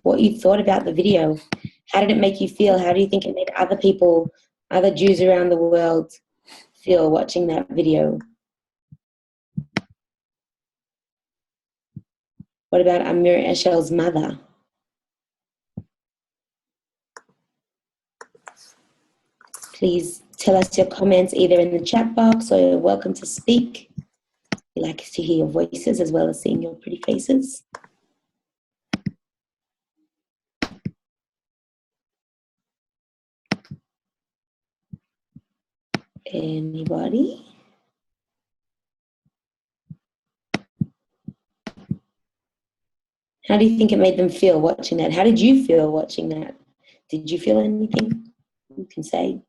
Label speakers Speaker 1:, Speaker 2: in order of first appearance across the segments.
Speaker 1: what you thought about the video. How did it make you feel? How do you think it made other people, other Jews around the world feel watching that video? What about Amir Eshel's mother? Please tell us your comments either in the chat box or you're welcome to speak. We like to hear your voices as well as seeing your pretty faces. Anybody? How do you think it made them feel watching that? How did you feel watching that? Did you feel anything? You can say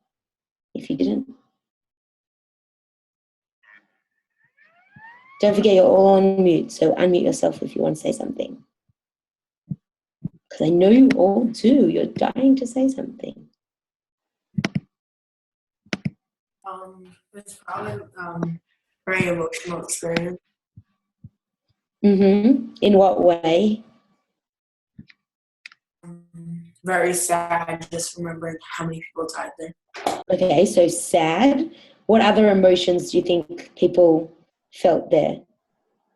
Speaker 1: if you didn't. Don't forget you're all on mute, so unmute yourself if you want to say something. Because I know you all do. You're dying to say something.
Speaker 2: It's probably very emotional experience.
Speaker 1: In what way?
Speaker 2: Very sad, just remembering how many people died there.
Speaker 1: Okay, so sad. What other emotions do you think people felt there,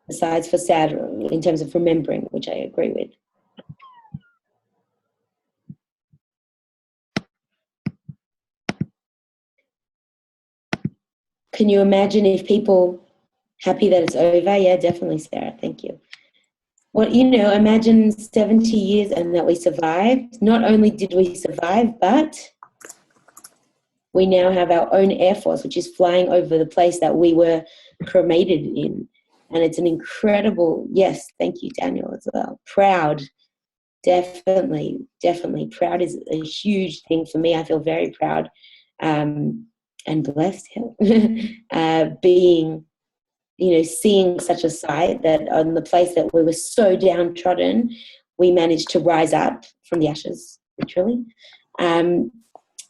Speaker 1: besides for sad in terms of remembering, which I agree with? Can you imagine if people happy that it's over? Yeah, definitely, Sarah. Thank you. Well, imagine 70 years and that we survived. Not only did we survive, but we now have our own Air Force, which is flying over the place that we were cremated in. And it's an incredible, yes, thank you, Daniel, as well. Proud, definitely. Proud is a huge thing for me. I feel very proud and blessed being, seeing such a sight that on the place that we were so downtrodden, we managed to rise up from the ashes, literally. And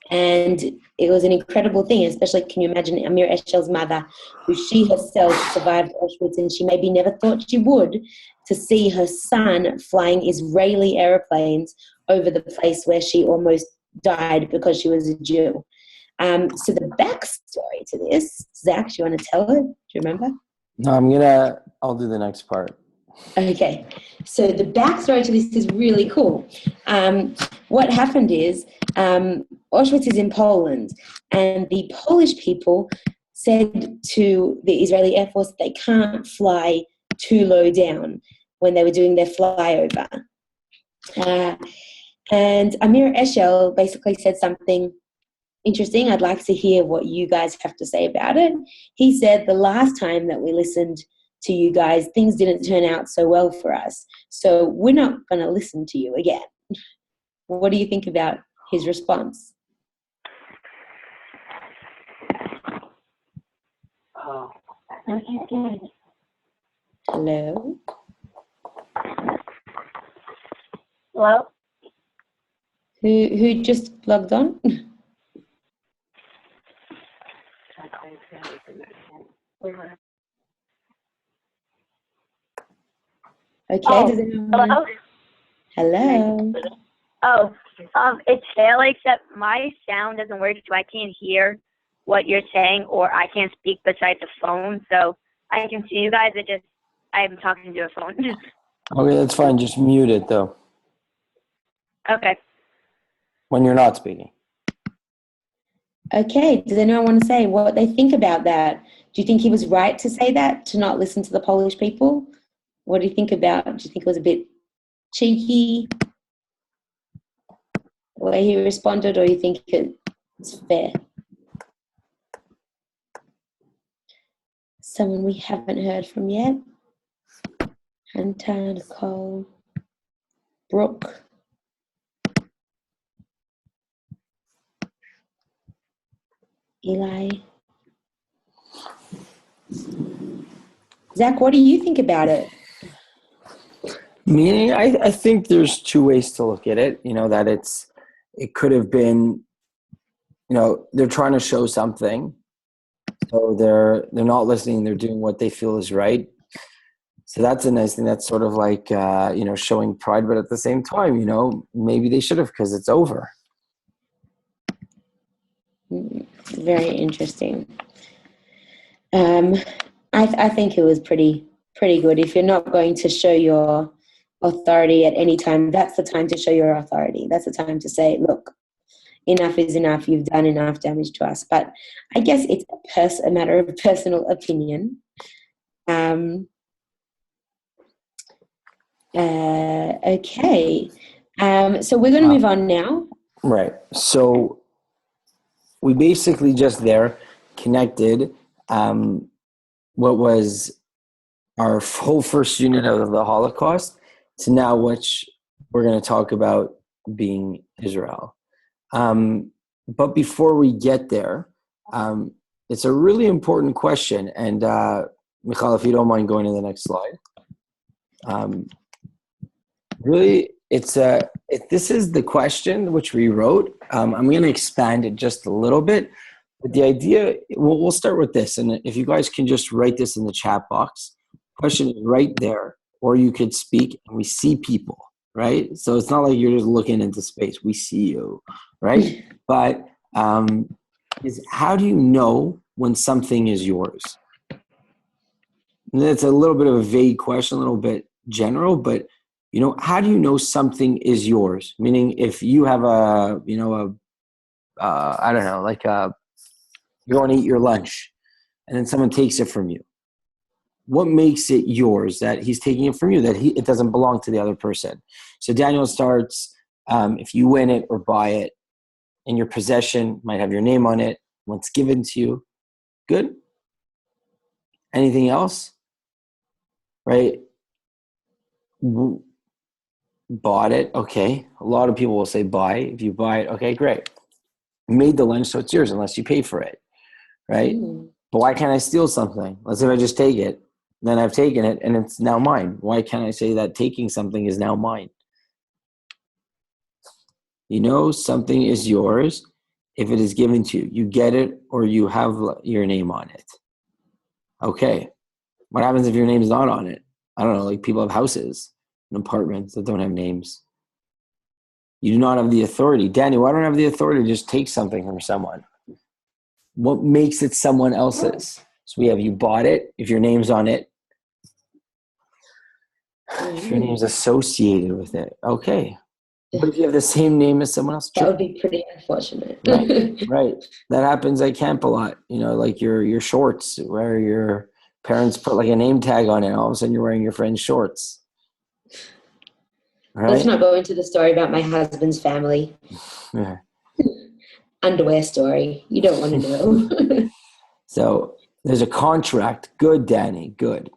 Speaker 1: it was an incredible thing, especially can you imagine Amir Eshel's mother, who she herself survived Auschwitz and she maybe never thought she would, to see her son flying Israeli airplanes over the place where she almost died because she was a Jew. So the backstory to this, Zach, do you want to tell it? Do you remember?
Speaker 3: No, I'll do the next part.
Speaker 1: Okay, so the backstory to this is really cool. What happened is Auschwitz is in Poland, and the Polish people said to the Israeli Air Force they can't fly too low down when they were doing their flyover. And Amir Eshel basically said something interesting. I'd like to hear what you guys have to say about it. He said the last time that we listened to you guys, things didn't turn out so well for us. So we're not going to listen to you again. What do you think about his response?
Speaker 4: Oh.
Speaker 1: Hello?
Speaker 4: Hello?
Speaker 1: Who just logged on? Okay.
Speaker 4: Oh,
Speaker 1: does anyone...
Speaker 4: Hello?
Speaker 1: Hello.
Speaker 4: It's Haley, except my sound doesn't work, so I can't hear what you're saying, or I can't speak besides the phone. So I can see you guys. I'm talking to a phone.
Speaker 3: Okay, that's fine. Just mute it though.
Speaker 4: Okay.
Speaker 3: When you're not speaking.
Speaker 1: Okay. Does anyone want to say what they think about that? Do you think he was right to say that, to not listen to the Polish people? What do you think about? Do you think it was a bit cheeky the way he responded, or you think it's fair? Someone we haven't heard from yet? Hunter, Nicole, Brooke. Eli. Zach, what do you think about it?
Speaker 3: Meaning, I think there's two ways to look at it. That it could have been, they're trying to show something, so they're not listening. They're doing what they feel is right. So that's a nice thing. That's sort of like, showing pride, but at the same time, maybe they should have, because it's over.
Speaker 1: Very interesting. I think it was pretty good. If you're not going to show your authority at any time, that's the time to show your authority. That's the time to say, look, enough is enough. You've done enough damage to us. But I guess it's a matter of personal opinion. Okay. So we're going to move on now.
Speaker 3: Right. So we basically just there connected what was our whole first unit of the Holocaust to now, which we're going to talk about being Israel. But before we get there, it's a really important question. And Michal, if you don't mind going to the next slide. Really, this is the question which we wrote. I'm going to expand it just a little bit. But the idea, we'll start with this. And if you guys can just write this in the chat box. Question is right there. Or you could speak, and we see people, right? So it's not like you're just looking into space. We see you, right? But is how do you know when something is yours? And it's a little bit of a vague question, a little bit general, but how do you know something is yours? Meaning, if you have I don't know, like you want to eat your lunch, and then someone takes it from you. What makes it yours? That he's taking it from you, that it doesn't belong to the other person. So Daniel starts, if you win it or buy it, in your possession, might have your name on it, once given to you. Good? Anything else? Right? Bought it. Okay. A lot of people will say buy. If you buy it, okay, great. Made the lunch, so it's yours unless you pay for it. Right? But why can't I steal something? Let's say if I just take it, then I've taken it and it's now mine. Why can't I say that taking something is now mine? Something is yours if it is given to you. You get it or you have your name on it. Okay. What happens if your name's not on it? I don't know, like people have houses and apartments that don't have names. You do not have the authority. Danny, why don't I have the authority to just take something from someone? What makes it someone else's? So we have you bought it, if your name's on it. If your name's associated with it. Okay. But if you have the same name as someone else?
Speaker 1: That would be pretty unfortunate.
Speaker 3: Right. That happens at camp a lot. Like your shorts, where your parents put like a name tag on it, and all of a sudden you're wearing your friend's shorts. Right?
Speaker 1: Let's not go into the story about my husband's family.
Speaker 3: Yeah.
Speaker 1: Underwear story. You don't want to know.
Speaker 3: So there's a contract. Good, Danny. Good.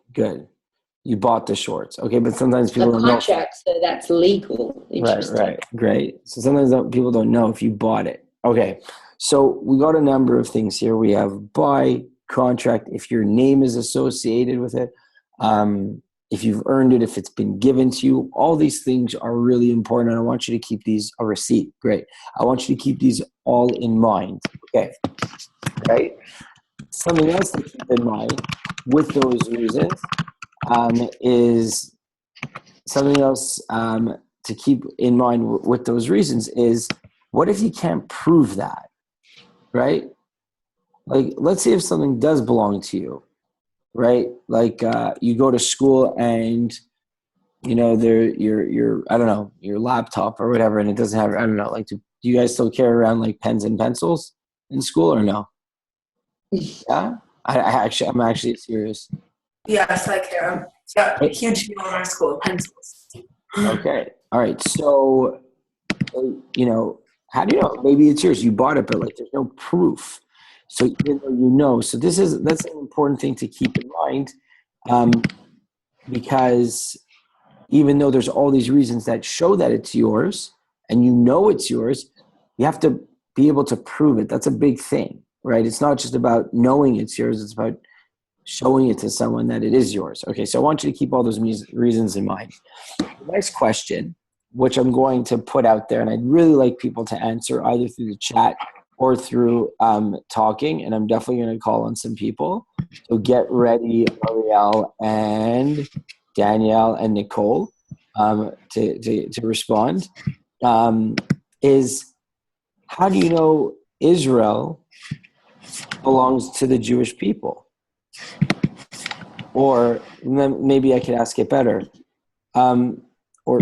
Speaker 3: You bought the shorts. Okay, but sometimes people don't know.
Speaker 1: Contract, so that's legal.
Speaker 3: Right. Great. So sometimes people don't know if you bought it. Okay, so we got a number of things here. We have buy, contract, if your name is associated with it, if you've earned it, if it's been given to you. All these things are really important, and I want you to keep these. A receipt, great. I want you to keep these all in mind. Okay, right? Something else to keep in mind with those reasons is something else to keep in mind with those reasons is, what if you can't prove that, right? Like, let's say if something does belong to you, right? Like you go to school and your I don't know, your laptop or whatever, and it doesn't have, I don't know, like, do you guys still carry around like pens and pencils in school or no? Yeah, I'm actually serious.
Speaker 2: Yes, I care. Yeah, huge deal in our school, pencils.
Speaker 3: Okay. All right. So, how do you know? Maybe it's yours. You bought it, but like there's no proof. So even though so that's an important thing to keep in mind, because even though there's all these reasons that show that it's yours, and it's yours, you have to be able to prove it. That's a big thing, right? It's not just about knowing it's yours. It's about showing it to someone that it is yours. Okay, so I want you to keep all those reasons in mind. The next question, which I'm going to put out there, and I'd really like people to answer either through the chat or through talking, and I'm definitely going to call on some people. So get ready, Ariel and Danielle and Nicole to respond, is how do you know Israel belongs to the Jewish people? Or maybe I could ask it better. Or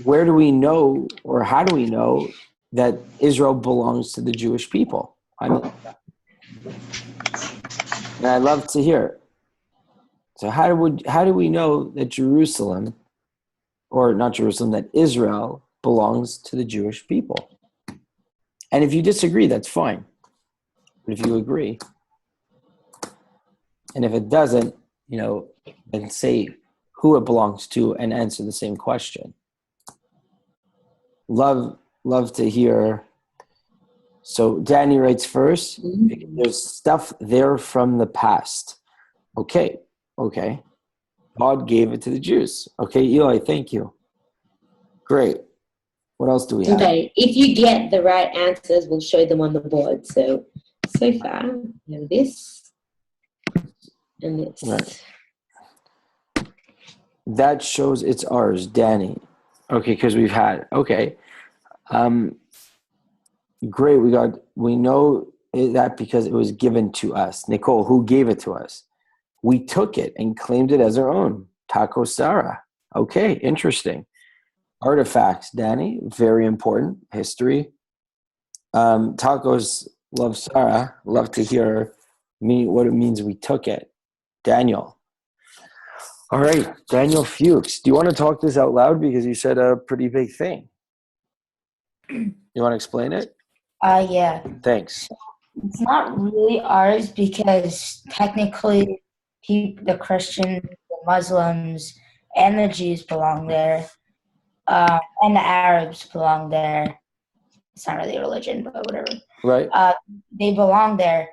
Speaker 3: where do we know, or how do we know that Israel belongs to the Jewish people? And I'd love to hear. So how do we know that Jerusalem, or not Jerusalem, that Israel belongs to the Jewish people? And if you disagree, that's fine. But if you agree, and if it doesn't, then say who it belongs to and answer the same question. Love to hear. So Danny writes first. There's stuff there from the past. Okay. God gave it to the Jews. Okay, Eli, thank you. Great. What else do we have?
Speaker 1: Okay, if you get the right answers, we'll show them on the board. So far, we have this and this.
Speaker 3: Right. That shows it's ours, Danny. Okay, because we've had. Okay. Great. We know that because it was given to us. Nicole, who gave it to us? We took it and claimed it as our own. Taco Sarah. Okay, interesting. Artifacts, Danny, very important. History. Tacos love Sarah. Love to hear what it means we took it. Daniel. All right, Daniel Fuchs. Do you want to talk this out loud? Because you said a pretty big thing. You want to explain it?
Speaker 5: Yeah.
Speaker 3: Thanks.
Speaker 5: It's not really ours because technically the Christians, the Muslims, and the Jews belong there. And the Arabs belong there. It's not really a religion, but whatever.
Speaker 3: Right.
Speaker 5: They belong there.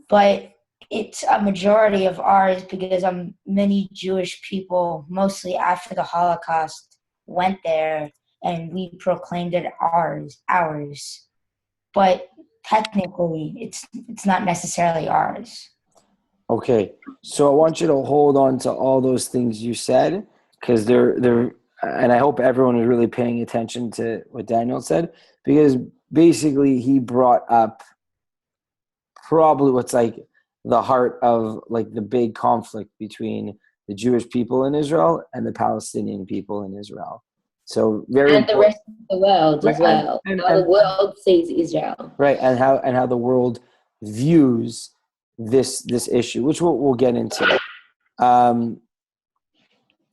Speaker 5: But it's a majority of ours because many Jewish people, mostly after the Holocaust, went there and we proclaimed it ours. But technically, it's not necessarily ours.
Speaker 3: Okay, so I want you to hold on to all those things you said, because they're, and I hope everyone is really paying attention to what Daniel said, because basically he brought up probably what's like the heart of like the big conflict between the Jewish people in Israel and the Palestinian people in Israel. So very
Speaker 1: and the rest of the world as well.
Speaker 3: And
Speaker 1: how the world sees Israel.
Speaker 3: Right, and how the world views this issue, which we'll get into.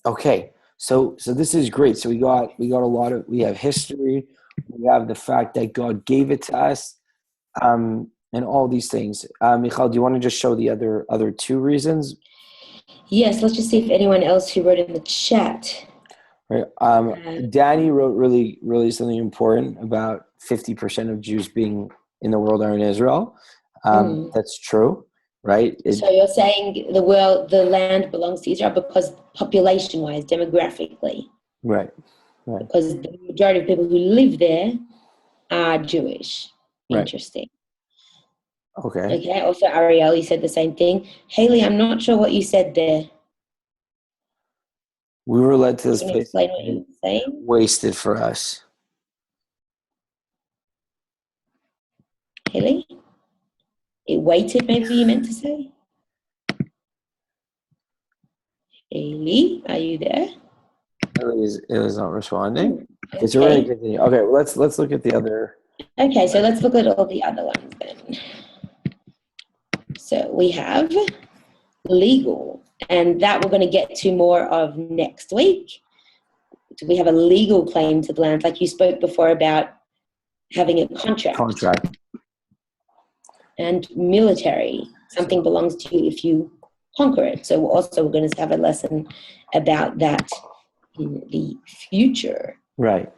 Speaker 3: Okay, so this is great. So we got we have history, we have the fact that God gave it to us, and all these things. Michal, do you want to just show the other two reasons?
Speaker 1: Yes, let's just see if anyone else who wrote in the chat.
Speaker 3: Right. Danny wrote really something important about 50% of Jews being in the world are in Israel. That's true, right?
Speaker 1: So you're saying the land belongs to Israel because population-wise, demographically.
Speaker 3: Right.
Speaker 1: Because the majority of people who live there are Jewish.
Speaker 3: Right.
Speaker 1: Interesting.
Speaker 3: Okay.
Speaker 1: Also, Ariel, you said the same thing. Haley, I'm not sure what you said there.
Speaker 3: We were led to this
Speaker 1: Can you
Speaker 3: place
Speaker 1: explain what you were saying?
Speaker 3: wasted for us.
Speaker 1: Haley? It waited, maybe you meant to say? Haley, are you there?
Speaker 3: It is not responding.
Speaker 1: Okay.
Speaker 3: It's already continue. Okay, well, let's look at the other.
Speaker 1: Okay, so let's look at all the other ones then. So we have legal, and that we're going to get to more of next week. We have a legal claim to the land, like you spoke before about having a contract. And military, something belongs to you if you conquer it. So we're going to have a lesson about that in the future.
Speaker 3: Right.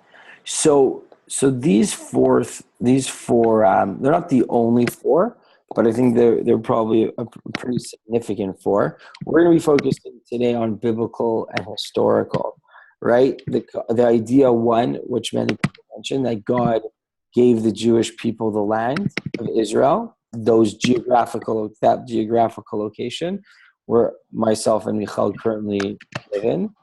Speaker 3: So these four, they're not the only four, but I think they're probably a pretty significant four. We're going to be focusing today on biblical and historical, right? The idea one, which many people mentioned, that God gave the Jewish people the land of Israel, that geographical location where myself and Michal currently live in.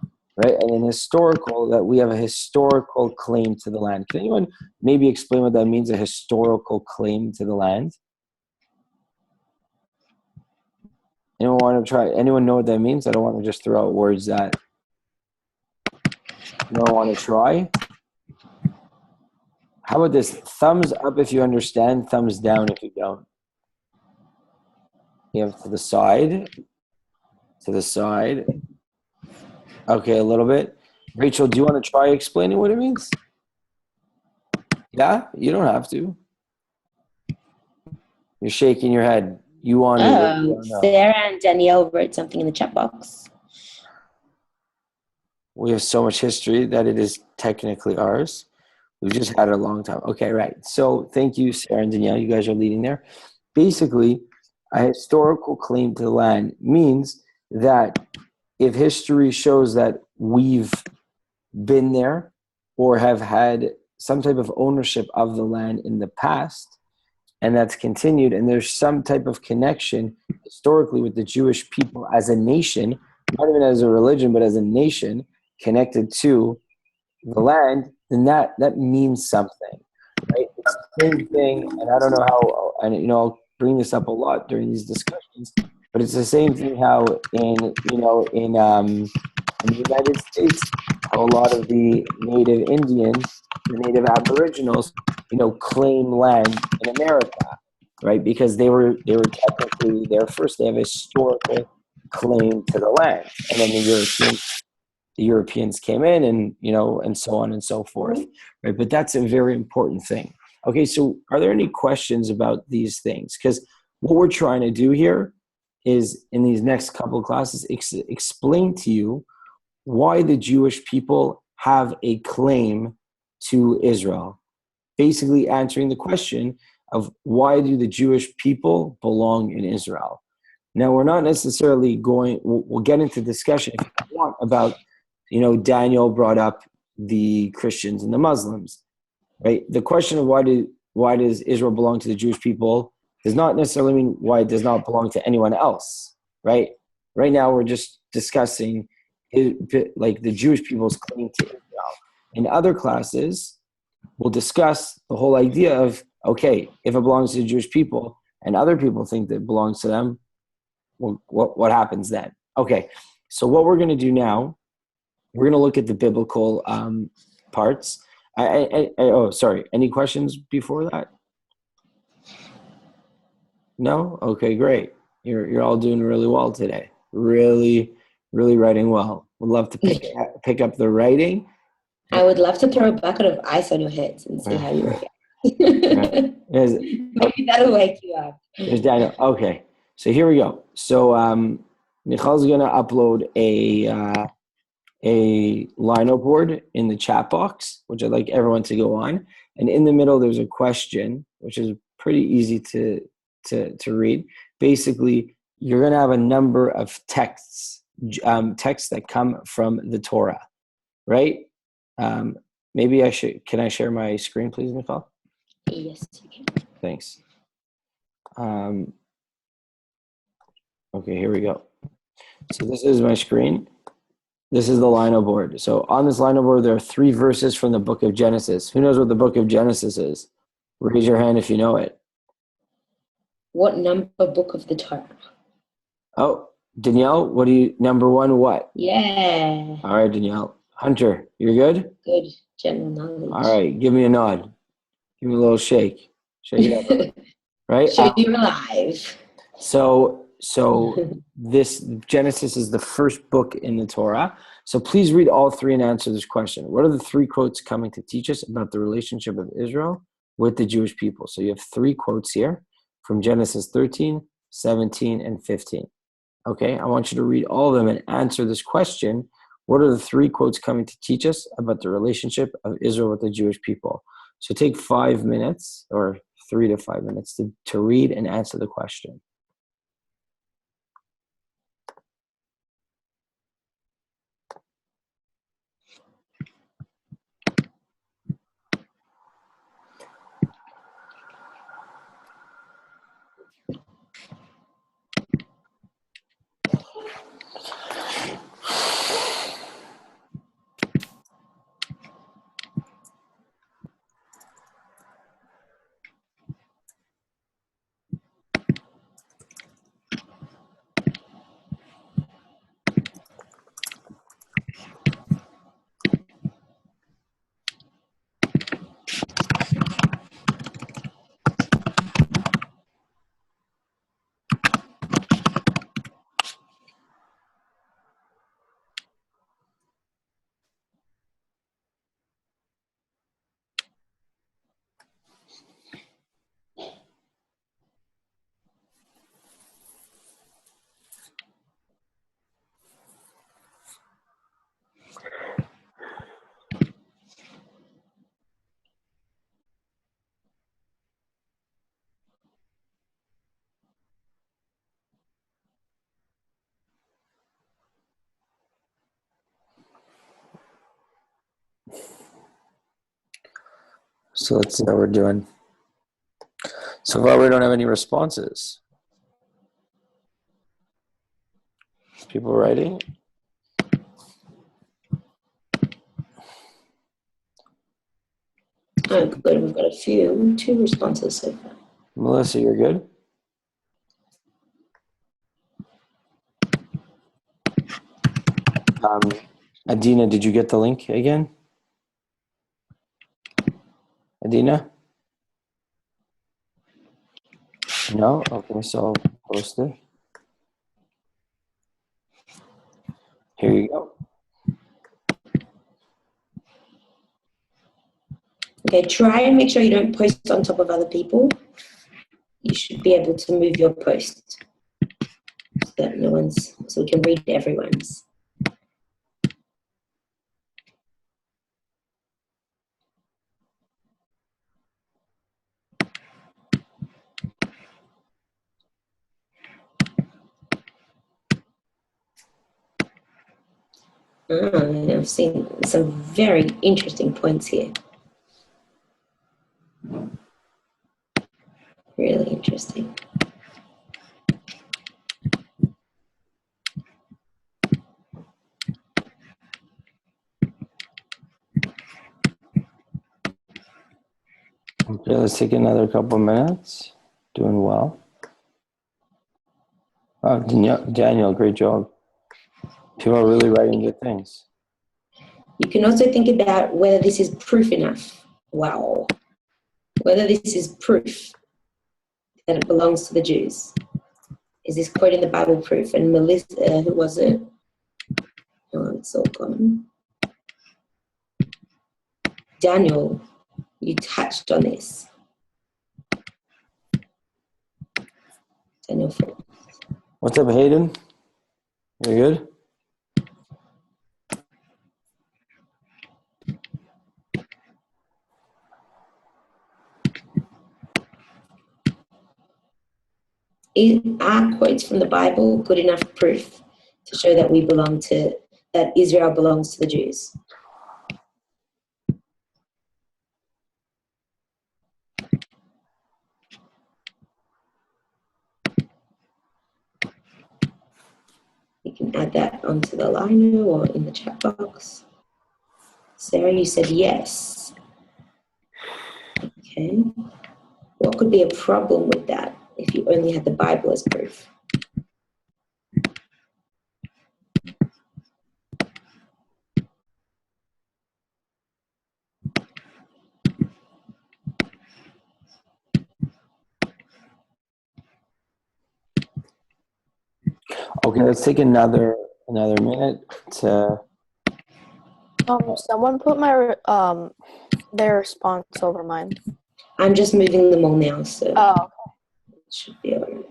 Speaker 3: right? And then historical, that we have a historical claim to the land. Can anyone maybe explain what that means, a historical claim to the land? Anyone want to try? Anyone know what that means? I don't want to just throw out words that you don't want to try. How about this? Thumbs up if you understand, thumbs down if you don't. You have to the side. Okay, a little bit. Rachel, do you want to try explaining what it means? Yeah, you don't have to. You're shaking your head. You want to.
Speaker 1: Sarah and Danielle wrote something in the chat box.
Speaker 3: We have so much history that it is technically ours. We've just had it a long time. Okay, right. So thank you, Sarah and Danielle. You guys are leading there. Basically, a historical claim to the land means that if history shows that we've been there or have had some type of ownership of the land in the past, and that's continued, and there's some type of connection historically with the Jewish people as a nation, not even as a religion, but as a nation connected to the land, then that means something, right? It's the same thing, and I don't know how, and I'll bring this up a lot during these discussions, but it's the same thing how in the United States, how a lot of the native Indians, the native Aboriginals, claim land in America, right? Because they were technically there first. They have a historical claim to the land, and then the Europeans came in, and and so on and so forth, right? But that's a very important thing. Okay, so are there any questions about these things? Because what we're trying to do here is, in these next couple of classes, explain to you why the Jewish people have a claim to Israel. Basically answering the question of why do the Jewish people belong in Israel. Now, we're not necessarily we'll get into discussion if you want about, Daniel brought up the Christians and the Muslims, right? The question of why does Israel belong to the Jewish people does not necessarily mean why it does not belong to anyone else, right? Right now, we're just discussing like the Jewish people's claim to Israel. In other classes, we'll discuss the whole idea of, okay, if it belongs to the Jewish people and other people think that it belongs to them, well, what happens then? Okay, so what we're going to do now, we're going to look at the biblical parts. Sorry, any questions before that? No? Okay, great. You're all doing really well today. Really, really writing well. Would love to pick up the writing.
Speaker 1: I would love to throw a bucket of ice on your heads and see how you react. Maybe that'll wake you up.
Speaker 3: There's Daniel. Okay, so here we go. So Michal's going to upload a Lino board in the chat box, which I'd like everyone to go on. And in the middle, there's a question, which is pretty easy to read. Basically, you're going to have a number of texts that come from the Torah, right? Maybe can I share my screen, please, Nicole?
Speaker 1: Yes, you can.
Speaker 3: Thanks. Okay, here we go. So this is my screen. This is the Lino board. So on this Lino board, there are 3 verses from the book of Genesis. Who knows what the book of Genesis is? Raise your hand if you know it.
Speaker 1: What number book of the Torah?
Speaker 3: Oh, Danielle, number 1 what?
Speaker 1: Yeah.
Speaker 3: All right, Danielle. Hunter, you're good?
Speaker 1: Good general knowledge.
Speaker 3: All right, give me a nod. Give me a little shake. Shake it up. Right?
Speaker 1: Show you're alive.
Speaker 3: So this Genesis is the first book in the Torah. So please read all 3 and answer this question. What are the 3 quotes coming to teach us about the relationship of Israel with the Jewish people? So you have 3 quotes here from Genesis 13, 17, and 15. Okay, I want you to read all of them and answer this question. What are the 3 quotes coming to teach us about the relationship of Israel with the Jewish people? So take 5 minutes, or 3 to 5 minutes, to read and answer the question. So let's see how we're doing. So far, we don't have any responses. People writing?
Speaker 1: Oh, good. We've got a few, 2 responses so far.
Speaker 3: Melissa, you're good? Adina, did you get the link again? Adina? No? Okay, so I'll post it. Here you go.
Speaker 1: Okay, try and make sure you don't post on top of other people. You should be able to move your post so that so we can read everyone's. I've seen some very interesting points here. Really interesting.
Speaker 3: Okay, let's take another couple minutes. Doing well. Oh, Daniel, great job. People are really writing good things.
Speaker 1: You can also think about whether this is proof enough. Wow. Whether this is proof that it belongs to the Jews. Is this quote in the Bible proof? And Melissa, who was it? Oh, it's all gone. Daniel, you touched on this. Daniel.
Speaker 3: What's up, Hayden? You good?
Speaker 1: Are quotes from the Bible good enough proof to show that that Israel belongs to the Jews? You can add that onto the liner or in the chat box. Sarah, you said yes. Okay. What could be a problem with that if you only had the Bible as proof?
Speaker 3: Okay, let's take another minute to.
Speaker 6: Someone put their response over mine.
Speaker 1: I'm just moving them all now, so it should be all right.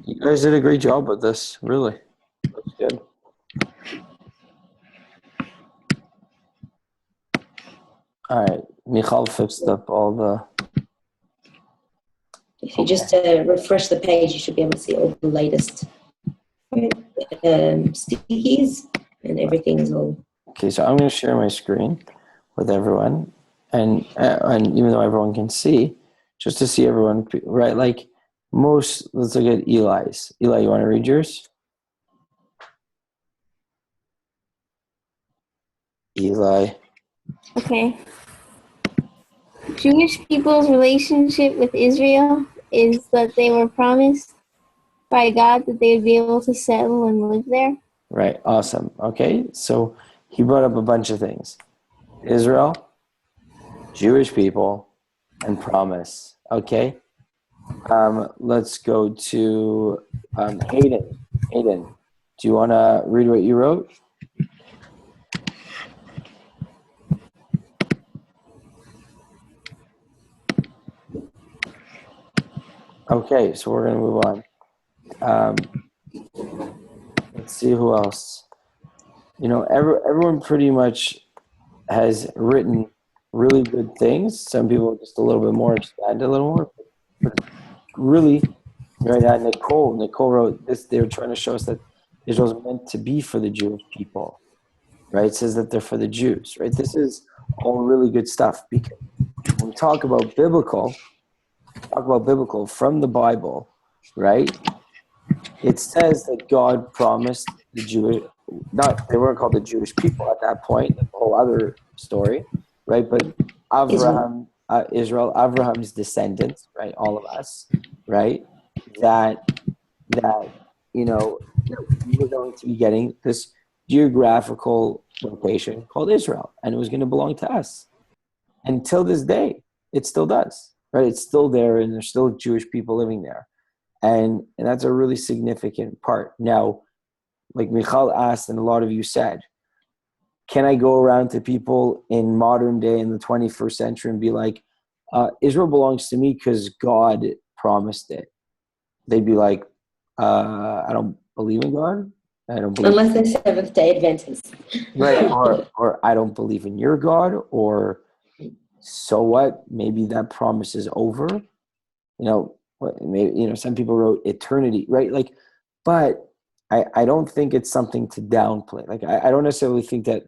Speaker 3: You guys did a great job with this, really. That's good. All right, Michal fixed up all the.
Speaker 1: If you just refresh the page, you should be able to see all the latest stickies and everything's all.
Speaker 3: Okay, so I'm going to share my screen with everyone, and even though everyone can see, just to see everyone, right? Like most, let's look at Eli's. Eli, you want to read yours? Eli.
Speaker 7: Okay. Jewish people's relationship with Israel is that they were promised by God that they would be able to settle and live there.
Speaker 3: Right, awesome. Okay, so he brought up a bunch of things. Israel, Jewish people, and promise. Okay, let's go to Hayden. Hayden, do you want to read what you wrote? Okay, so we're going to move on. Let's see who else. You know, everyone pretty much has written really good things. Some people just a little bit more, expand a little more. But really, right now, Nicole wrote this. They were trying to show us that Israel's meant to be for the Jewish people, right? It says that they're for the Jews, right? This is all really good stuff, because when we talk about biblical from the Bible, right? It says that God promised the Jewish, they weren't called the Jewish people at that point, a whole other story, right? But Avraham, Israel, Abraham's descendants, right? All of us, right? That we were going to be getting this geographical location called Israel, and it was going to belong to us. Until this day, it still does, right? It's still there, and there's still Jewish people living there. And that's a really significant part. Now, like Michal asked, and a lot of you said, can I go around to people in modern day in the 21st century and be like, Israel belongs to me because God promised it? They'd be like, I don't believe in God. I don't believe
Speaker 1: unless they're Seventh-day Adventists.
Speaker 3: right, or I don't believe in your God, or so what? Maybe that promise is over. Maybe some people wrote eternity, right? Like, but I don't think it's something to downplay. Like, I don't necessarily think that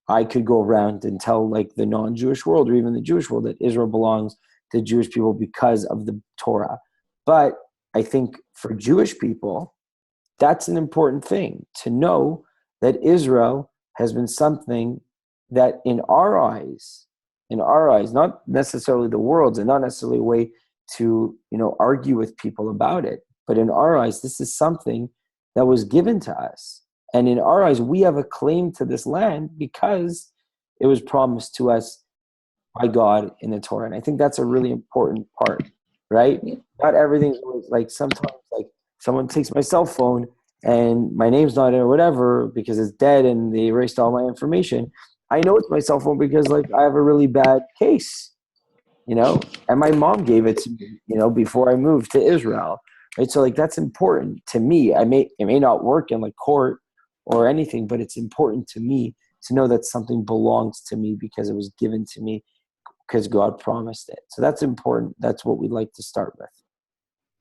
Speaker 3: I could go around and tell like the non-Jewish world or even the Jewish world that Israel belongs to Jewish people because of the Torah. But I think for Jewish people, that's an important thing to know, that Israel has been something that in our eyes, not necessarily the world's, and not necessarily a way to, argue with people about it, but in our eyes, this is something that was given to us. And in our eyes, we have a claim to this land because it was promised to us by God in the Torah. And I think that's a really important part, right? Not everything's always like, sometimes like someone takes my cell phone and my name's not in or whatever because it's dead and they erased all my information. I know it's my cell phone because like I have a really bad case, and my mom gave it to me, before I moved to Israel, right? So like that's important to me. It may not work in like court or anything, but it's important to me to know that something belongs to me because it was given to me because God promised it. So that's important. That's what we'd like to start with.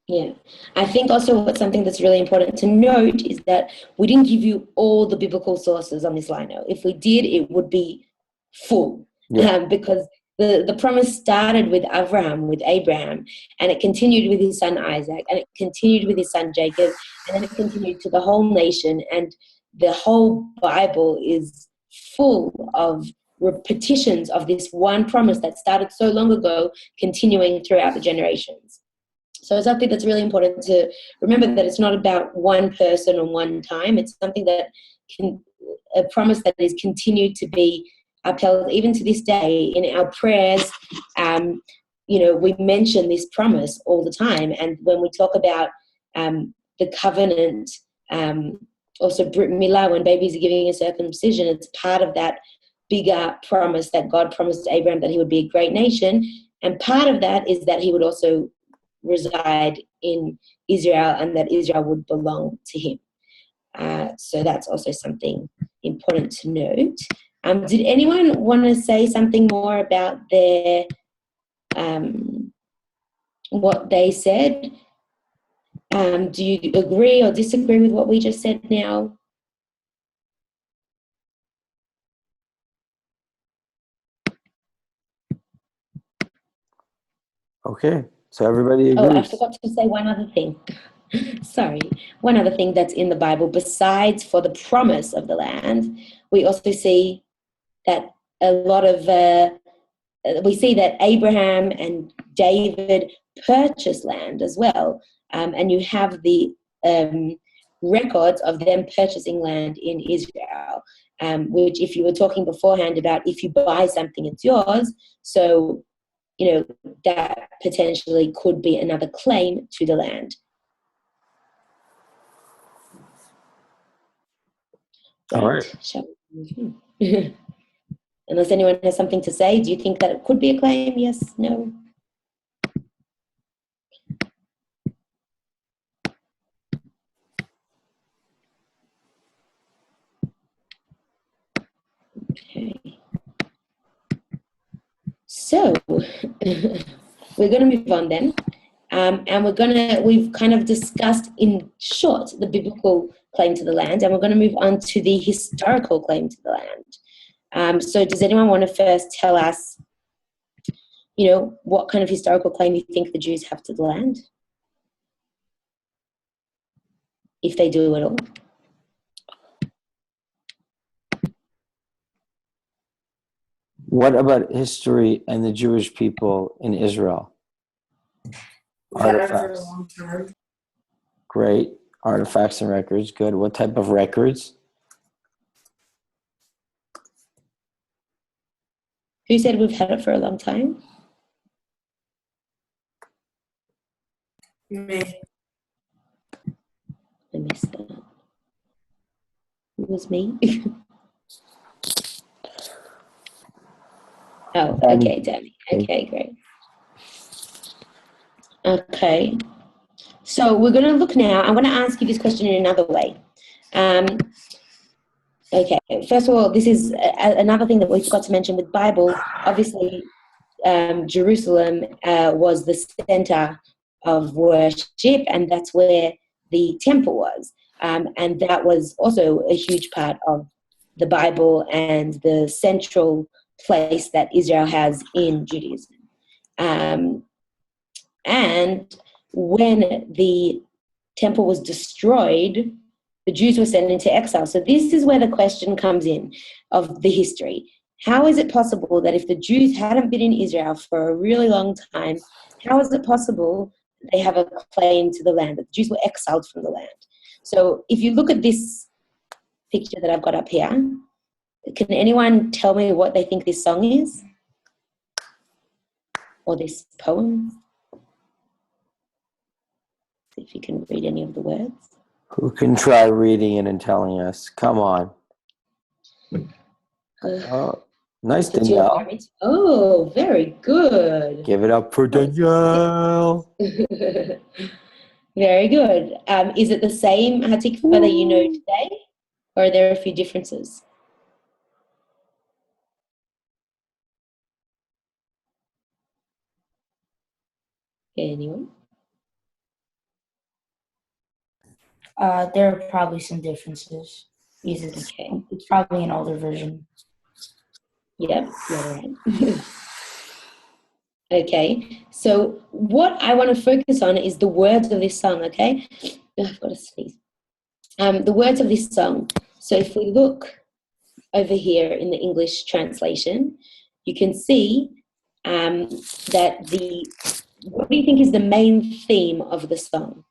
Speaker 1: Yeah. I think also what's something that's really important to note is that we didn't give you all the biblical sources on this lino. If we did, it would be full. Because the promise started with Abraham, and it continued with his son Isaac, and it continued with his son Jacob, and then it continued to the whole nation. And the whole Bible is full of repetitions of this one promise that started so long ago, continuing throughout the generations. So it's something that's really important to remember, that it's not about one person or one time. It's something that a promise that is continued to be upheld even to this day. In our prayers, we mention this promise all the time. And when we talk about the covenant, also Brit Milah, when babies are giving a circumcision, it's part of that bigger promise that God promised Abraham that he would be a great nation. And part of that is that he would also reside in Israel and that Israel would belong to him. So that's also something important to note. Did anyone want to say something more about their what they said? Do you agree or disagree with what we just said now?
Speaker 3: Okay, so everybody agrees.
Speaker 1: Oh, I forgot to say one other thing. Sorry. One other thing that's in the Bible, besides for the promise of the land, we also see that a lot of, we see that Abraham and David purchased land as well. And you have the records of them purchasing land in Israel, which, if you were talking beforehand about if you buy something, it's yours. So, that potentially could be another claim to the land.
Speaker 3: All right.
Speaker 1: Shall we? Unless anyone has something to say, do you think that it could be a claim? Yes, no? Okay. So we're going to move on then. And we've kind of discussed in short the biblical claim to the land, and we're going to move on to the historical claim to the So does anyone want to first tell us, what kind of historical claim you think the Jews have to the land? If they do at all.
Speaker 3: What about history and the Jewish people in Israel?
Speaker 2: We've had it for a
Speaker 3: Artifacts.
Speaker 2: long time.
Speaker 3: Great. Artifacts and records. Good. What type of records?
Speaker 1: Who said we've had it for a long time?
Speaker 2: Me.
Speaker 1: I missed that. It was me. Oh, okay, Danny. Okay, great. Okay. So we're going to look now. I'm going to ask you this question in another way. Okay. First of all, this is another thing that we forgot to mention with Bible. Obviously, Jerusalem was the center of worship, and that's where the temple was. And that was also a huge part of the Bible and the central place that Israel has in Judaism. And when the temple was destroyed, the Jews were sent into exile. So this is where the question comes in of the history. How is it possible that if the Jews hadn't been in Israel for a really long time, how is it possible they have a claim to the land, that the Jews were exiled from the land? So if you look at this picture that I've got up here, can anyone tell me what they think this song is? Or this poem? See if you can read any of the words.
Speaker 3: Who can try reading it and telling us? Come on. Oh, nice, Danielle.
Speaker 1: Oh, very good.
Speaker 3: Give it up for Danielle.
Speaker 1: Very good. Is it the same Hatikva that you know today? Or are there a few differences? Anyone?
Speaker 5: There are probably some differences. Because it's probably an older version.
Speaker 1: Yep, you're right. Okay, so what I want to focus on is the words of this song, okay? I've got to sneeze. The words of this song. So if we look over here in the English translation, you can see that what do you think is the main theme of the song?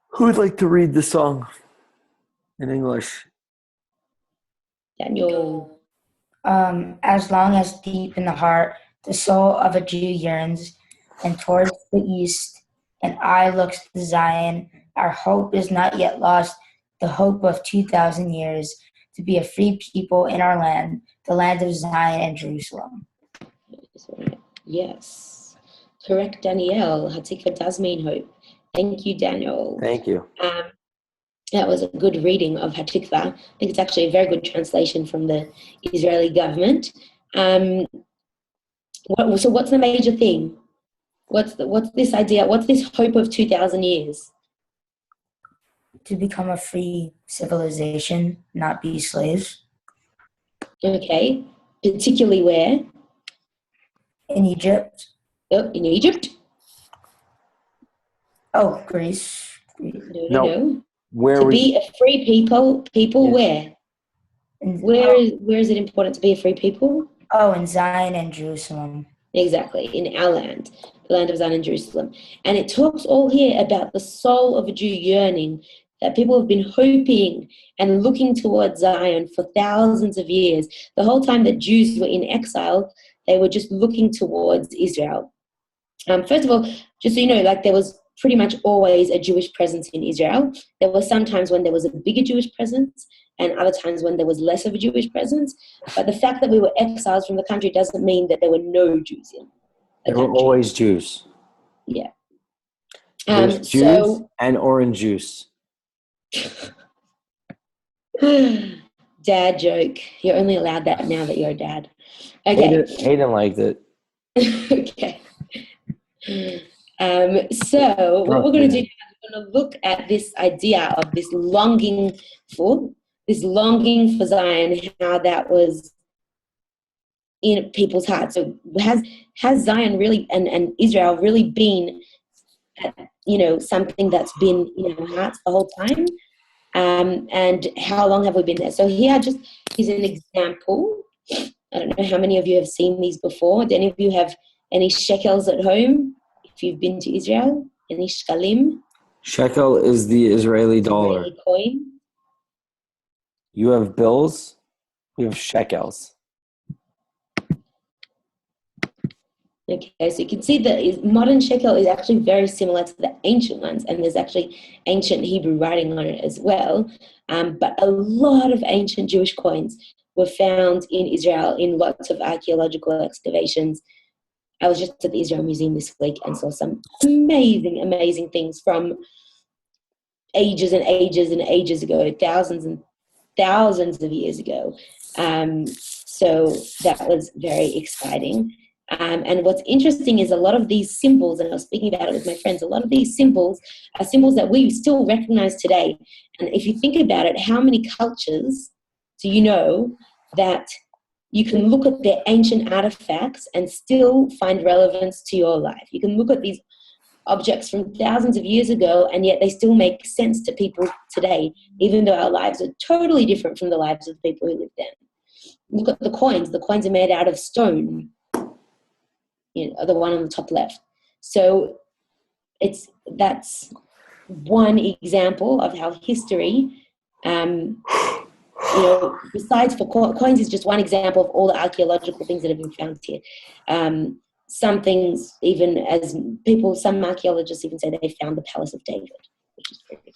Speaker 3: Who would like to read the song in English?
Speaker 1: Daniel.
Speaker 5: As long as deep in the heart the soul of a Jew yearns, and towards the east an eye looks to Zion, our hope is not yet lost, the hope of 2,000 years, to be a free people in our land, the land of Zion and Jerusalem.
Speaker 1: Yes, correct, Danielle. Hatikva does mean hope. Thank you, Daniel.
Speaker 3: Thank you.
Speaker 1: That was a good reading of Hatikva. I think it's actually a very good translation from the Israeli government. So what's the major theme? What's this idea? What's this hope of 2,000 years?
Speaker 5: To become a free civilization, not be slaves.
Speaker 1: Okay, particularly where?
Speaker 5: In Egypt.
Speaker 1: Oh, in Egypt?
Speaker 5: Oh, Greece.
Speaker 1: No.
Speaker 3: Where
Speaker 1: to be a free people where? Where is it important to be a free people?
Speaker 5: Oh, in Zion and Jerusalem.
Speaker 1: Exactly, in our land, the land of Zion and Jerusalem. And it talks all here about the soul of a Jew yearning, that people have been hoping and looking towards Zion for thousands of years. The whole time that Jews were in exile, they were just looking towards Israel. First of all, just so you know, there was pretty much always a Jewish presence in Israel. There were some times when there was a bigger Jewish presence and other times when there was less of a Jewish presence. But the fact that we were exiles from the country doesn't mean that there were no Jews in the country.
Speaker 3: There were always Jews.
Speaker 1: Yeah.
Speaker 3: There's Jews and orange juice.
Speaker 1: Dad joke. You're only allowed that now that you're a dad. Okay.
Speaker 3: Hayden liked it.
Speaker 1: Okay. So what we're going to do now is we're going to look at this idea of this longing for Zion, how that was in people's hearts. So has Zion really and Israel really been, something that's been in our hearts the whole time? And how long have we been there? So here just is an example. I don't know how many of you have seen these before. Do any of you have any shekels at home? If you've been to Israel, any shekalim?
Speaker 3: Shekel is the Israeli dollar.
Speaker 1: Israeli coin.
Speaker 3: You have bills. We have shekels.
Speaker 1: Okay, so you can see that modern shekel is actually very similar to the ancient ones, and there's actually ancient Hebrew writing on it as well. But a lot of ancient Jewish coins were found in Israel in lots of archaeological excavations. I was just at the Israel Museum this week and saw some amazing, amazing things from ages and ages and ages ago, thousands and thousands of years ago. So that was very exciting. And what's interesting is a lot of these symbols, and I was speaking about it with my friends, a lot of these symbols are symbols that we still recognize today. And if you think about it, how many cultures do you know that you can look at their ancient artifacts and still find relevance to your life? You can look at these objects from thousands of years ago, and yet they still make sense to people today, even though our lives are totally different from the lives of the people who lived then. Look at the coins. The coins are made out of stone. The one on the top left. So that's one example of how history, besides for coins is just one example of all the archaeological things that have been found here. Some things, even as some archaeologists even say they found the Palace of David, which is pretty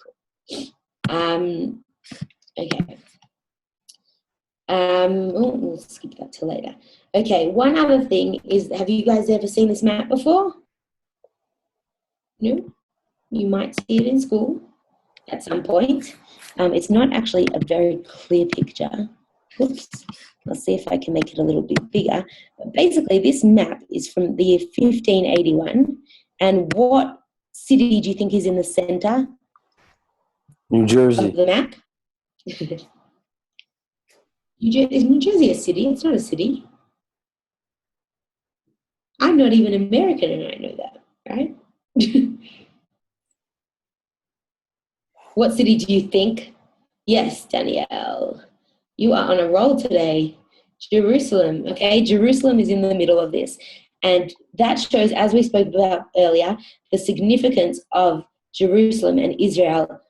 Speaker 1: cool. Okay. We'll skip that till later. Okay, one other thing is, have you guys ever seen this map before? No? You might see it in school at some point. It's not actually a very clear picture. Oops. I'll see if I can make it a little bit bigger. But basically, this map is from the year 1581. And what city do you think is in the center
Speaker 3: New Jersey.
Speaker 1: of the map? Is New Jersey a city? It's not a city. I'm not even American and I know that, right? What city do you think? Yes, Danielle. You are on a roll today. Jerusalem, okay? Jerusalem is in the middle of this. And that shows, as we spoke about earlier, the significance of Jerusalem and Israel,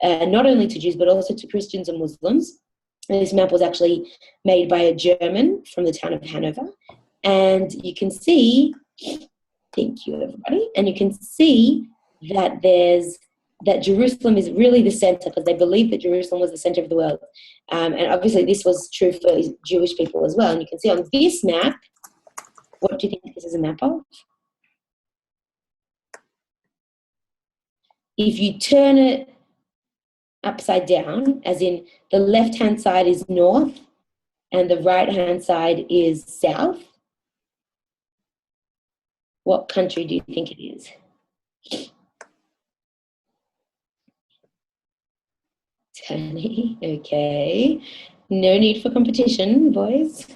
Speaker 1: not only to Jews, but also to Christians and Muslims. And this map was actually made by a German from the town of Hanover. And you can see, thank you everybody, and you can see that that Jerusalem is really the center, because they believe that Jerusalem was the center of the world. And obviously this was true for Jewish people as well. And you can see on this map, what do you think this is a map of? If you turn it upside down, as in the left-hand side is north and the right-hand side is south, what country do you think it is? Tony, okay. No need for competition, boys.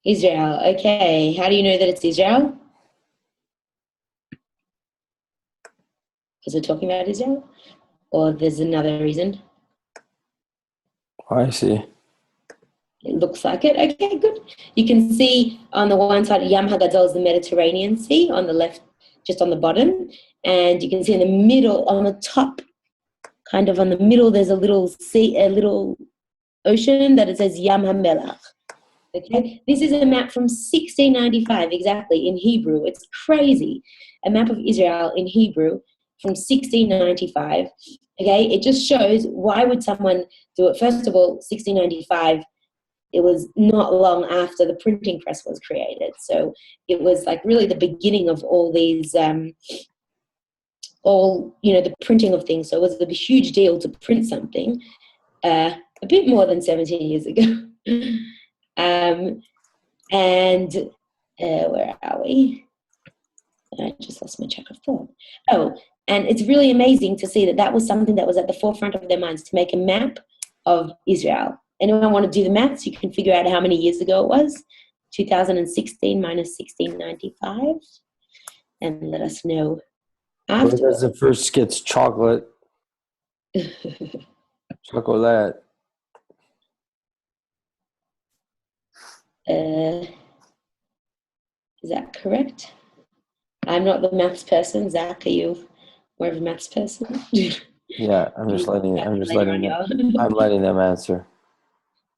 Speaker 1: Israel, okay. How do you know that it's Israel? Because we're talking about Israel? Or there's another reason?
Speaker 3: I see.
Speaker 1: It looks like it. Okay, good. You can see on the one side, Yam HaGadol is the Mediterranean Sea, on the left, just on the bottom. And you can see in the middle, on the top, kind of on the middle, there's a little sea, a little ocean that it says Yam HaMelach. Okay, this is a map from 1695, exactly, in Hebrew. It's crazy. A map of Israel in Hebrew from 1695. Okay, it just shows, why would someone do it? First of all, 1695, it was not long after the printing press was created. So it was like really the beginning of all these, the printing of things. So it was a huge deal to print something a bit more than 17 years ago. Where are we? I just lost my track of thought. Oh, and it's really amazing to see that that was something that was at the forefront of their minds, to make a map of Israel. Anyone want to do the maths? You can figure out how many years ago it was. 2016 minus 1695. And let us know
Speaker 3: Where
Speaker 1: afterwards.
Speaker 3: does the first gets chocolate? Chocolate.
Speaker 1: Is that correct? I'm not the maths person. Zach, are you more of a maths person?
Speaker 3: Yeah, I'm letting them answer.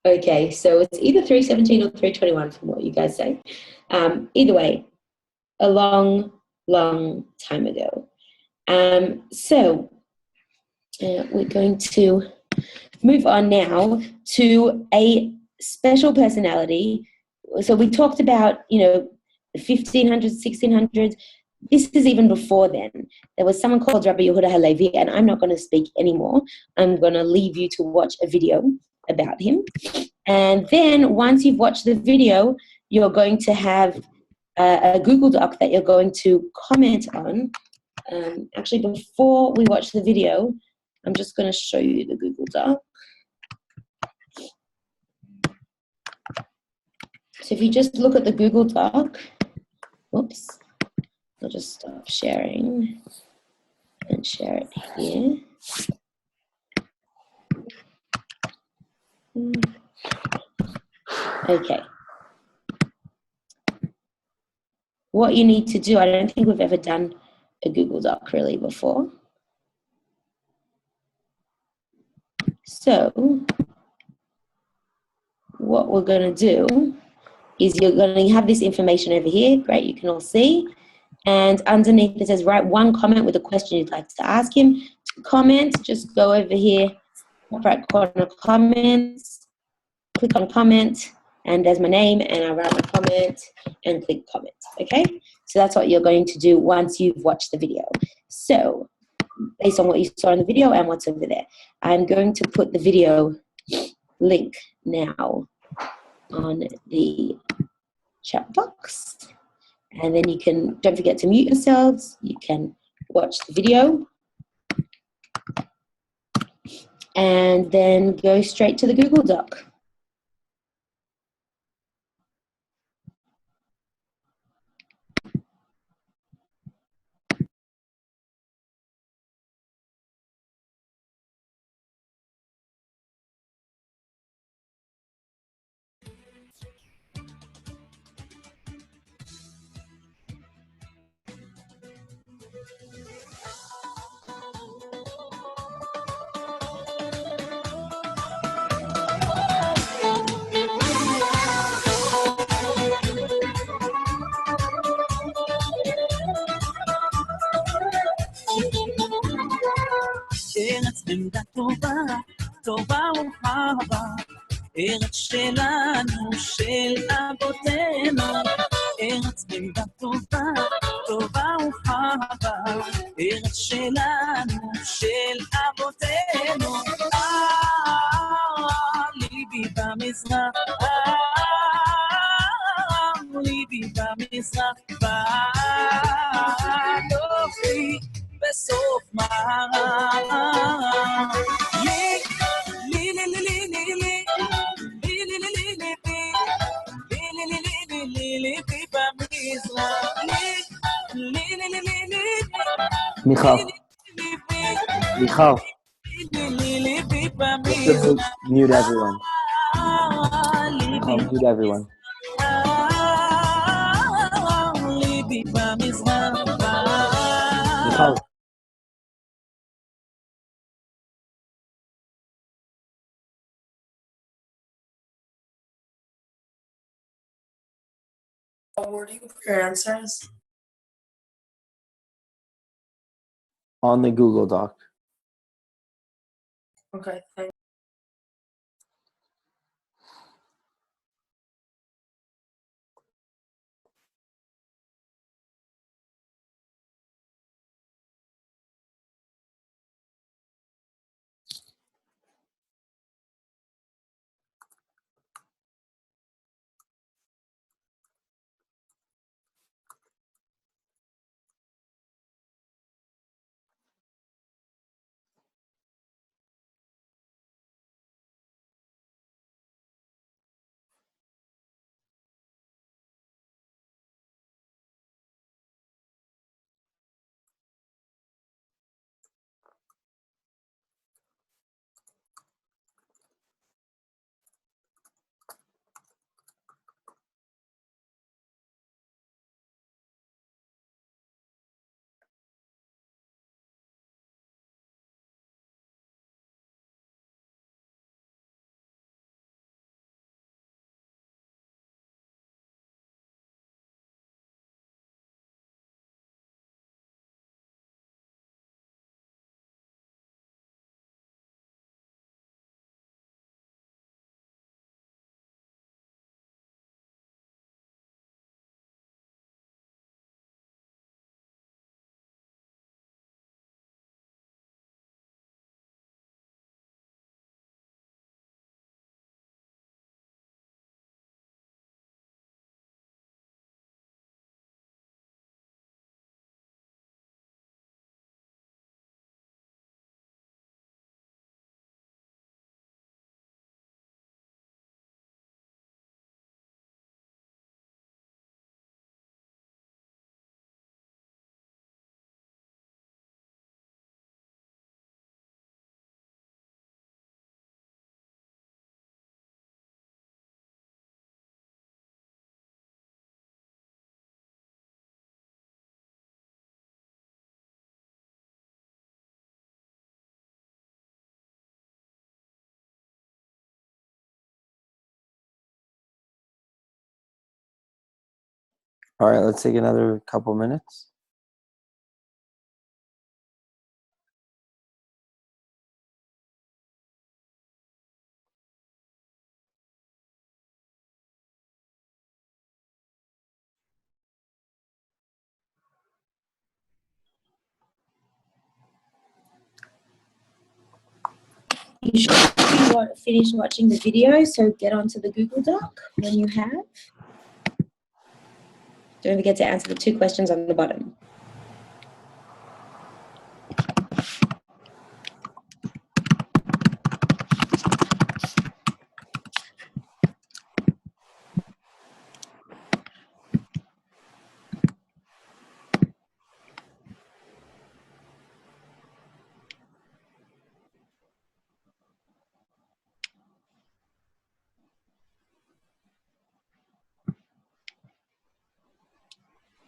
Speaker 1: Okay, so it's either 317 or 321 from what you guys say. Either way, a long, long time ago. So we're going to move on now to a special personality. So we talked about, the 1500s, 1600s. This is even before then. There was someone called Rabbi Yehuda Halevi, and I'm not going to speak anymore. I'm going to leave you to watch a video about him. And then once you've watched the video, you're going to have a Google Doc that you're going to comment on. Actually, before we watch the video, I'm just going to show you the Google Doc. So if you just look at the Google Doc, oops, I'll just stop sharing and share it here. Okay. What you need to do, I don't think we've ever done a Google Doc really before. So what we're going to do is you're going to have this information over here. Great, you can all see. And underneath it says write one comment with a question you'd like to ask him. To comment, just go over here, top right corner comments, click on comment, and there's my name, and I write my comment and click comment, okay? So that's what you're going to do once you've watched the video. So based on what you saw in the video and what's over there, I'm going to put the video link now on the chat box. And then you can, don't forget to mute yourselves. You can watch the video and then go straight to the Google Doc.
Speaker 8: ארץ עמדה טובה, טובה וחבה, ארץ שלנו, של אבותינו. ארץ עמדה טובה, טובה וחבה, ארץ שלנו, של אבותינו. ליבי במזרח, ליבי במזרח, בנופי בסוף מערב. לי, לי, לי, לי, לי, לי, לי, לי, לי, לי, לי, לי, לי במזרח. לי, לי, לי, לי, לי, לי,
Speaker 3: מיכל. מיכל. Mute everyone. Mute everyone. מיכל.
Speaker 2: Where do you put your answers?
Speaker 3: On the Google Doc.
Speaker 2: Okay, thanks.
Speaker 3: All right, let's take another couple minutes.
Speaker 1: You should be finished watching the video, so get onto the Google Doc when you have. Don't forget to answer the 2 questions on the bottom.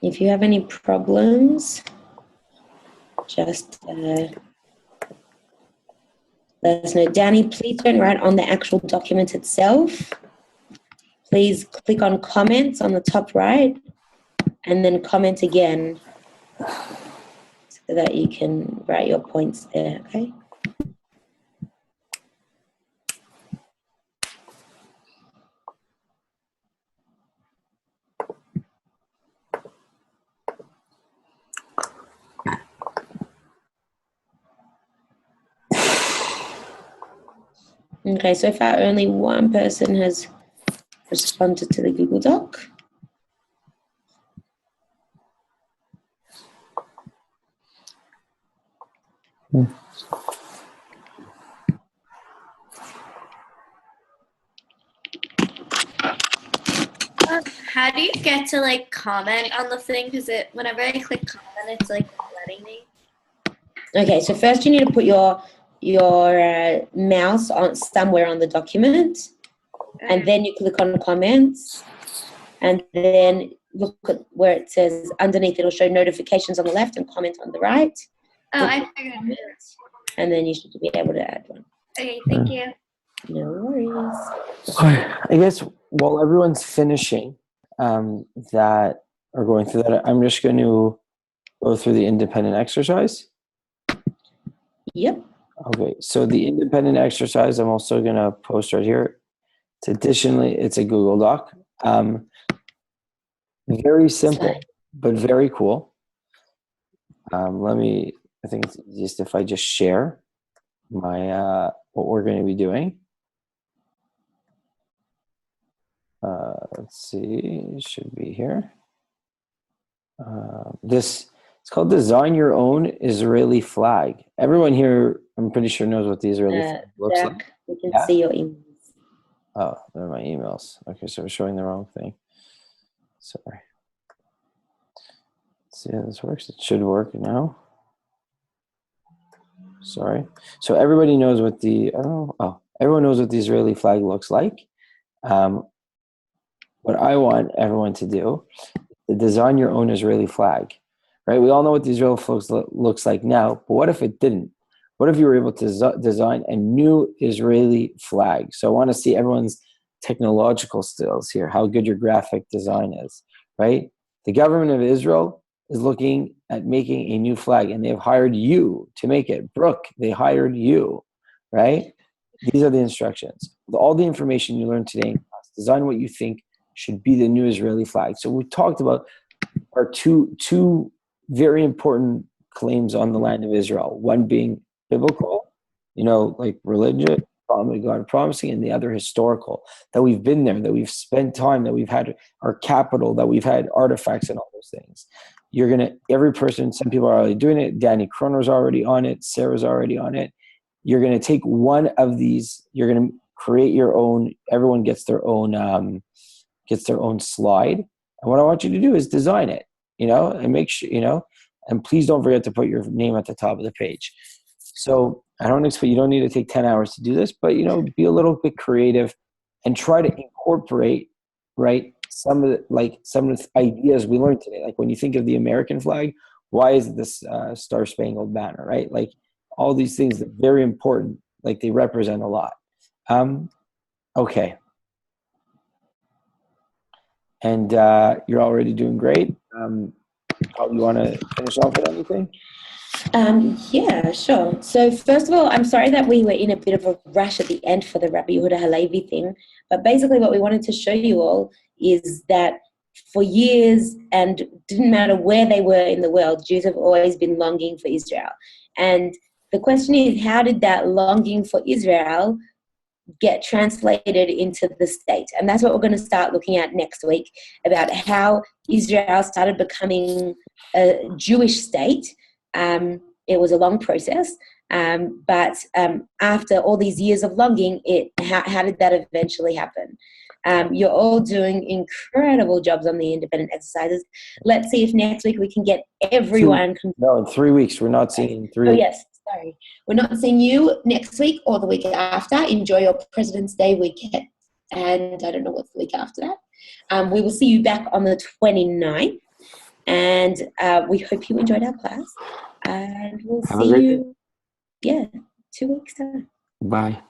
Speaker 1: If you have any problems, just let us know. Danny, please don't write on the actual document itself. Please click on comments on the top right and then comment again so that you can write your points there, okay? Okay, so far only one person has responded to the Google Doc.
Speaker 9: How do you get to like comment on the thing? Because whenever I click comment, it's like letting me.
Speaker 1: Okay, so first you need to put your mouse on somewhere on the document, and then you click on comments, and then look at where it says underneath. It'll show notifications on the left and comment on the right.
Speaker 9: Oh, I figured it.
Speaker 1: And then you should be able to add one.
Speaker 9: Okay, thank you.
Speaker 1: No worries.
Speaker 3: I guess while everyone's finishing that or going through that, I'm just going to go through the independent exercise.
Speaker 1: Yep.
Speaker 3: Okay, so the independent exercise, I'm also going to post right here. It's a Google Doc. Very simple, but very cool. I think it's easiest if I just share my what we're going to be doing. Let's see, it should be here. It's called Design Your Own Israeli Flag. Everyone here, I'm pretty sure, knows what the Israeli flag looks
Speaker 1: Zach,
Speaker 3: like.
Speaker 1: we can see your emails.
Speaker 3: Oh, they're my emails. Okay, so we're showing the wrong thing. Sorry. Let's see how this works. It should work now. Sorry. So everybody knows what everyone knows what the Israeli flag looks like. What I want everyone to do is design your own Israeli flag, right? We all know what the Israeli flag looks like now, but what if it didn't? What if you were able to design a new Israeli flag? So I want to see everyone's technological skills here, how good your graphic design is, right? The government of Israel is looking at making a new flag, and they've hired you to make it. Brooke, they hired you, right? These are the instructions. With all the information you learned today in class, design what you think should be the new Israeli flag. So we talked about our two very important claims on the land of Israel. One being biblical, like religion, God promising, and the other historical, that we've been there, that we've spent time, that we've had our capital, that we've had artifacts and all those things. Every person, some people are already doing it. Danny Kroner's already on it. Sarah's already on it. You're going to take one of these, you're going to create your own, everyone gets their own slide. And what I want you to do is design it, and make sure, and please don't forget to put your name at the top of the page. So I don't expect, you don't need to take 10 hours to do this, but, be a little bit creative and try to incorporate, right, some of the ideas we learned today. Like when you think of the American flag, why is it this Star-Spangled Banner, right? Like all these things that are very important, like they represent a lot. Okay. and you're already doing great. Carl, you want to finish off with anything?
Speaker 1: Yeah, sure. So first of all, I'm sorry that we were in a bit of a rush at the end for the Rabbi Yehuda Halevi thing, but basically what we wanted to show you all is that for years, and didn't matter where they were in the world, Jews have always been longing for Israel. And the question is, how did that longing for Israel get translated into the state? And that's what we're going to start looking at next week, about how Israel started becoming a Jewish state. It was a long process, but after all these years of longing, how did that eventually happen? You're all doing incredible jobs on the independent exercises. Let's see if next week we can get everyone.
Speaker 3: No, in 3 weeks. We're not seeing in 3
Speaker 1: Oh,
Speaker 3: weeks.
Speaker 1: yes. Sorry. We're not seeing you next week or the week after. Enjoy your President's Day weekend. And I don't know what's the week after that. We will see you back on the 29th. And we hope you enjoyed our class. And we'll see you, 2 weeks time.
Speaker 3: Bye.